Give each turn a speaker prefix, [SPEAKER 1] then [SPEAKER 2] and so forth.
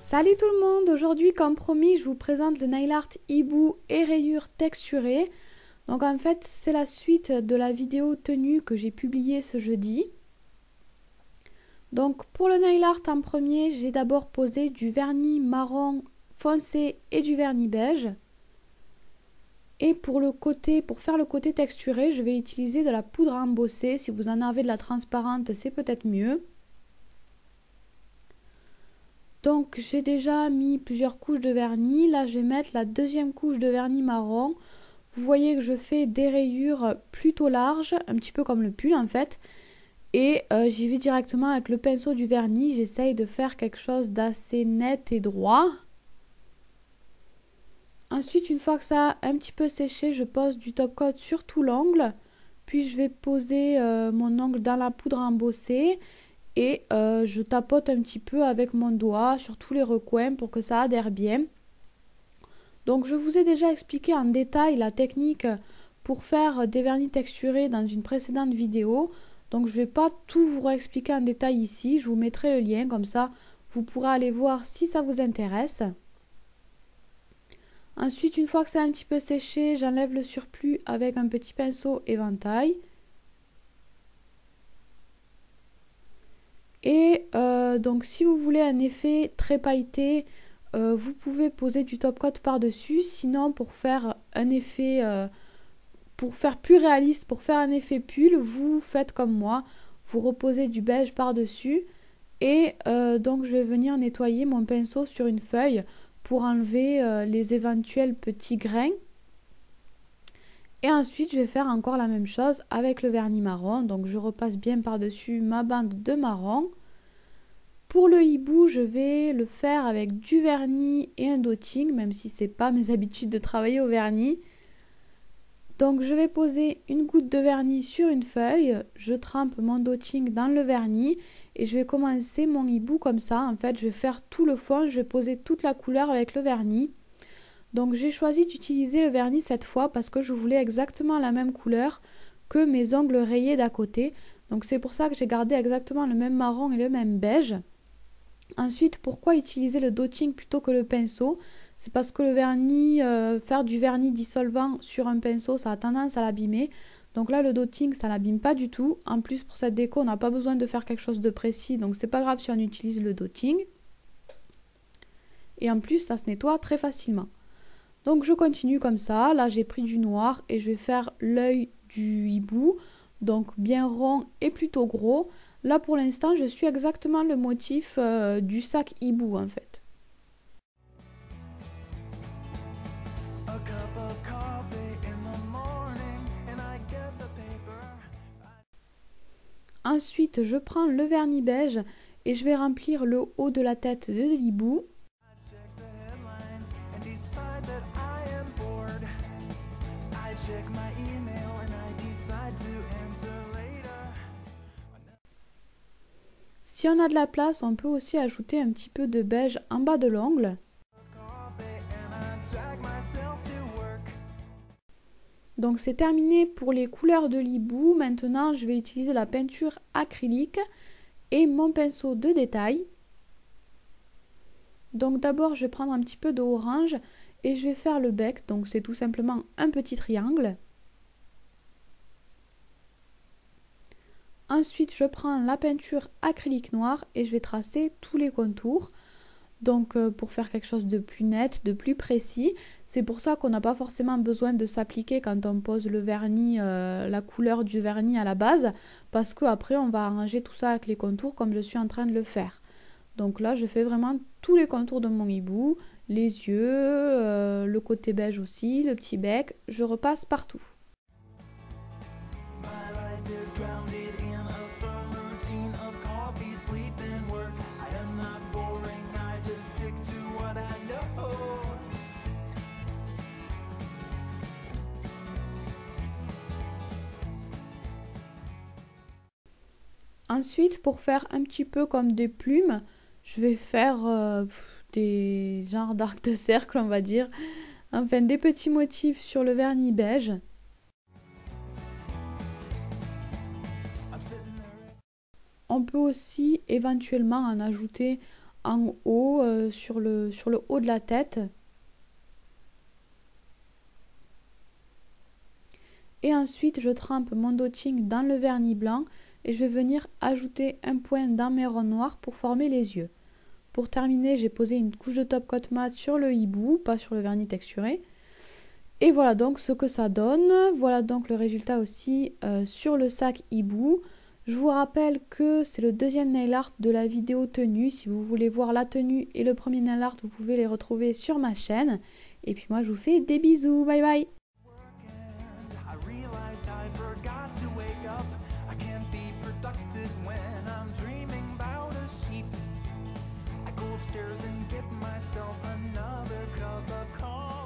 [SPEAKER 1] Salut tout le monde, aujourd'hui comme promis je vous présente le nail art hibou et rayures texturées. Donc en fait c'est la suite de la vidéo tenue que j'ai publiée ce jeudi. Donc pour le nail art en premier j'ai d'abord posé du vernis marron foncé et du vernis beige. Et pour faire le côté texturé je vais utiliser de la poudre à embosser. Si vous en avez de la transparente c'est peut-être mieux. Donc j'ai déjà mis plusieurs couches de vernis, là je vais mettre la deuxième couche de vernis marron. Vous voyez que je fais des rayures plutôt larges, un petit peu comme le pull en fait. Et j'y vais directement avec le pinceau du vernis, j'essaye de faire quelque chose d'assez net et droit. Ensuite une fois que ça a un petit peu séché, je pose du top coat sur tout l'ongle. Puis je vais poser mon ongle dans la poudre embossée. Et je tapote un petit peu avec mon doigt sur tous les recoins pour que ça adhère bien. Donc je vous ai déjà expliqué en détail la technique pour faire des vernis texturés dans une précédente vidéo. Donc je ne vais pas tout vous réexpliquer en détail ici, je vous mettrai le lien comme ça vous pourrez aller voir si ça vous intéresse. Ensuite une fois que c'est un petit peu séché, j'enlève le surplus avec un petit pinceau éventail. Et donc si vous voulez un effet très pailleté, vous pouvez poser du top coat par dessus. Sinon pour faire un effet pour faire plus réaliste, pour faire un effet pull, vous faites comme moi, vous reposez du beige par dessus. Et donc je vais venir nettoyer mon pinceau sur une feuille pour enlever les éventuels petits grains. Et ensuite je vais faire encore la même chose avec le vernis marron. Donc je repasse bien par dessus ma bande de marron. Pour le hibou, je vais le faire avec du vernis et un dotting, même si c'est pas mes habitudes de travailler au vernis. Donc je vais poser une goutte de vernis sur une feuille, je trempe mon dotting dans le vernis et je vais commencer mon hibou comme ça. En fait, je vais faire tout le fond, je vais poser toute la couleur avec le vernis. Donc j'ai choisi d'utiliser le vernis cette fois parce que je voulais exactement la même couleur que mes ongles rayés d'à côté. Donc c'est pour ça que j'ai gardé exactement le même marron et le même beige. Ensuite, pourquoi utiliser le dotting plutôt que le pinceau? C'est parce que le vernis, faire du vernis dissolvant sur un pinceau, ça a tendance à l'abîmer. Donc là, le dotting, ça l'abîme pas du tout. En plus, pour cette déco, on n'a pas besoin de faire quelque chose de précis. Donc c'est pas grave si on utilise le dotting. Et en plus, ça se nettoie très facilement. Donc je continue comme ça. Là, j'ai pris du noir et je vais faire l'œil du hibou. Donc bien rond et plutôt gros. Là pour l'instant je suis exactement le motif du sac hibou en fait. Ensuite je prends le vernis beige et je vais remplir le haut de la tête de l'hibou. Si on a de la place, on peut aussi ajouter un petit peu de beige en bas de l'ongle. Donc c'est terminé pour les couleurs de l'hibou. Maintenant je vais utiliser la peinture acrylique et mon pinceau de détail. Donc d'abord je vais prendre un petit peu d'orange et je vais faire le bec. Donc c'est tout simplement un petit triangle. Ensuite, je prends la peinture acrylique noire et je vais tracer tous les contours. Donc pour faire quelque chose de plus net, de plus précis. C'est pour ça qu'on n'a pas forcément besoin de s'appliquer quand on pose le vernis, la couleur du vernis à la base. Parce qu'après on va arranger tout ça avec les contours comme je suis en train de le faire. Donc là je fais vraiment tous les contours de mon hibou. Les yeux, le côté beige aussi, le petit bec. Je repasse partout. Ensuite, pour faire un petit peu comme des plumes, je vais faire des genres d'arcs de cercle, on va dire. Enfin, des petits motifs sur le vernis beige. On peut aussi éventuellement en ajouter en haut, sur le haut de la tête. Et ensuite, je trempe mon dotting dans le vernis blanc et je vais venir ajouter un point dans mes ronds noirs pour former les yeux. Pour terminer, j'ai posé une couche de top coat mat sur le hibou, pas sur le vernis texturé. Et voilà donc ce que ça donne. Voilà donc le résultat aussi sur le sac hibou. Je vous rappelle que c'est le deuxième nail art de la vidéo tenue. Si vous voulez voir la tenue et le premier nail art, vous pouvez les retrouver sur ma chaîne. Et puis moi, je vous fais des bisous. Bye bye! Upstairs and get myself another cup of coffee.